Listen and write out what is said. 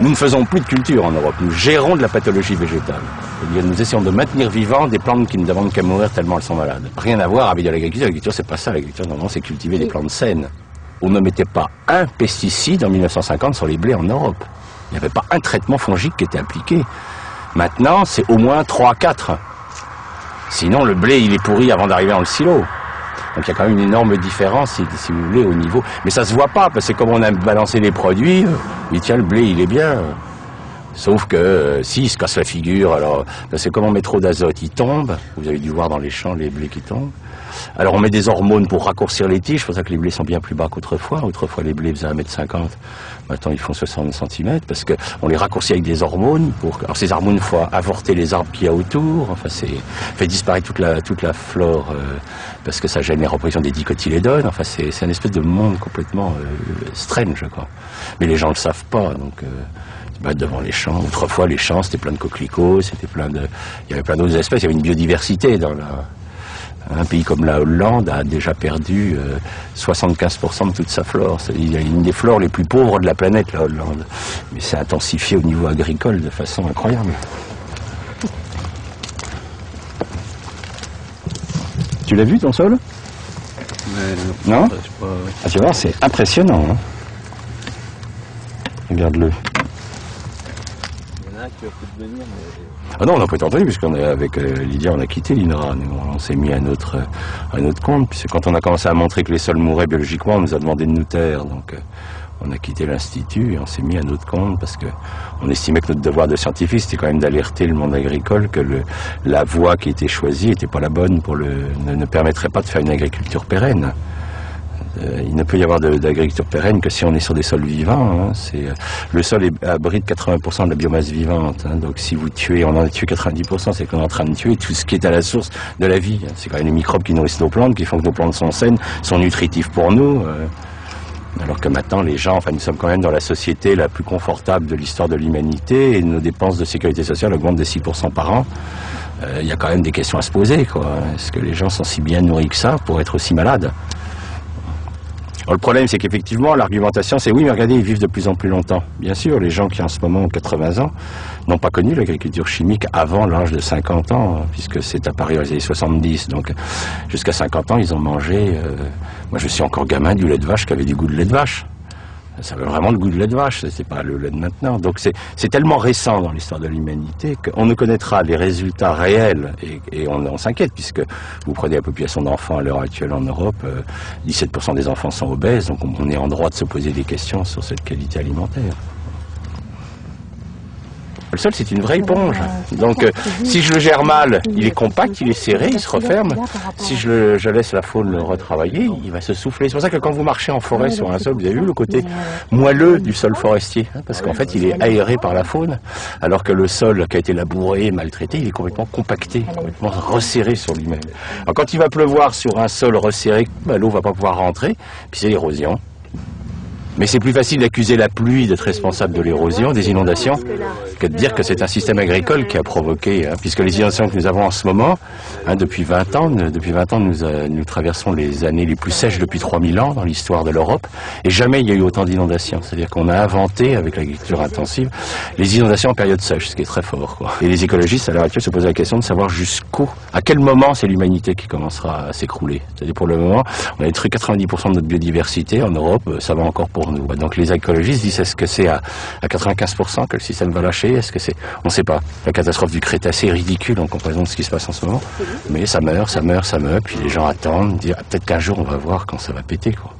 Nous ne faisons plus de culture en Europe, nous gérons de la pathologie végétale. C'est-à-dire nous essayons de maintenir vivant des plantes qui ne demandent qu'à mourir tellement elles sont malades. Rien à voir avec l'agriculture. L'agriculture, c'est pas ça. L'agriculture, normalement, c'est cultiver des plantes saines. On ne mettait pas un pesticide en 1950 sur les blés en Europe. Il n'y avait pas un traitement fongique qui était appliqué. Maintenant, c'est au moins 3-4. Sinon, le blé, il est pourri avant d'arriver dans le silo. Donc il y a quand même une énorme différence, si vous voulez, au niveau. Mais ça se voit pas, parce que comme on a balancé les produits, mais tiens, le blé, il est bien. Sauf que s'il se casse la figure, alors c'est comme on met trop d'azote, il tombe. Vous avez dû voir dans les champs les blés qui tombent. Alors on met des hormones pour raccourcir les tiges, c'est pour ça que les blés sont bien plus bas qu'autrefois. Autrefois les blés faisaient 1,50 m, maintenant ils font 60 cm, parce qu'on les raccourcit avec des hormones. Alors ces hormones, il faut avorter les arbres qu'il y a autour, enfin fait disparaître toute la flore, parce que ça gêne les reproductions des dicotylédones, enfin c'est un espèce de monde complètement strange, quoi. Mais les gens ne le savent pas, donc... devant les champs. Autrefois, les champs, c'était plein de coquelicots, il y avait plein d'autres espèces, il y avait une biodiversité dans un pays comme la Hollande a déjà perdu 75% de toute sa flore. Il y a une des flores les plus pauvres de la planète, la Hollande. Mais c'est intensifié au niveau agricole de façon incroyable. Tu l'as vu ton sol? Non? Ah, tu vois, c'est impressionnant. Hein, regarde-le. Ah non, on n'a pas été entendu, puisqu'on est avec Lydia, on a quitté l'INRA. On s'est mis à notre compte, puisque quand on a commencé à montrer que les sols mouraient biologiquement, on nous a demandé de nous taire. Donc on a quitté l'Institut et on s'est mis à notre compte, parce qu'on estimait que notre devoir de scientifique, c'était quand même d'alerter le monde agricole que la voie qui était choisie n'était pas la bonne, ne permettrait pas de faire une agriculture pérenne. Il ne peut y avoir d'agriculture pérenne que si on est sur des sols vivants. Hein. Le sol abrite 80% de la biomasse vivante. Hein. Donc si vous tuez, on en a tué 90%, c'est qu'on est en train de tuer tout ce qui est à la source de la vie. Hein. C'est quand même les microbes qui nourrissent nos plantes, qui font que nos plantes sont saines, sont nutritifs pour nous. Alors que maintenant, les gens, enfin nous sommes quand même dans la société la plus confortable de l'histoire de l'humanité et nos dépenses de sécurité sociale augmentent de 6% par an. Il y a quand même des questions à se poser, quoi. Est-ce que les gens sont si bien nourris que ça pour être aussi malades ? Alors, le problème, c'est qu'effectivement, l'argumentation, c'est oui, mais regardez, ils vivent de plus en plus longtemps. Bien sûr, les gens qui en ce moment ont 80 ans n'ont pas connu l'agriculture chimique avant l'âge de 50 ans, puisque c'est apparu dans les années 70. Donc, jusqu'à 50 ans, ils ont mangé... moi, je suis encore gamin du lait de vache qui avait du goût de lait de vache. Ça avait vraiment le goût de lait de vache, c'est pas le lait de maintenant. Donc c'est tellement récent dans l'histoire de l'humanité qu'on ne connaîtra les résultats réels et on s'inquiète, puisque vous prenez la population d'enfants à l'heure actuelle en Europe, 17% des enfants sont obèses, donc on est en droit de se poser des questions sur cette qualité alimentaire. Le sol, c'est une vraie éponge. Donc, si je le gère mal, il est compact, il est serré, il se referme. Si je laisse la faune le retravailler, il va se souffler. C'est pour ça que quand vous marchez en forêt sur un sol, vous avez vu le côté moelleux du sol forestier, hein, parce qu'en fait, il est aéré par la faune, alors que le sol qui a été labouré, maltraité, il est complètement compacté, complètement resserré sur lui-même. Alors, quand il va pleuvoir sur un sol resserré, l'eau va pas pouvoir rentrer, puis c'est l'érosion. Mais c'est plus facile d'accuser la pluie d'être responsable de l'érosion, des inondations, que de dire que c'est un système agricole qui a provoqué, hein, puisque les inondations que nous avons en ce moment, hein, depuis 20 ans, nous traversons les années les plus sèches depuis 3000 ans dans l'histoire de l'Europe, et jamais il y a eu autant d'inondations. C'est-à-dire qu'on a inventé, avec l'agriculture intensive, les inondations en période sèche, ce qui est très fort, quoi. Et les écologistes, à l'heure actuelle, se posent la question de savoir à quel moment c'est l'humanité qui commencera à s'écrouler. C'est-à-dire pour le moment, on a détruit 90% de notre biodiversité en Europe, ça va encore pour nous. Donc les écologistes disent, est-ce que c'est à 95% que le système va lâcher? Est-ce que c'est... On ne sait pas. La catastrophe du Crétacé est ridicule en comparaison de ce qui se passe en ce moment. Mais ça meurt, puis les gens attendent, disent, peut-être qu'un jour on va voir quand ça va péter, quoi.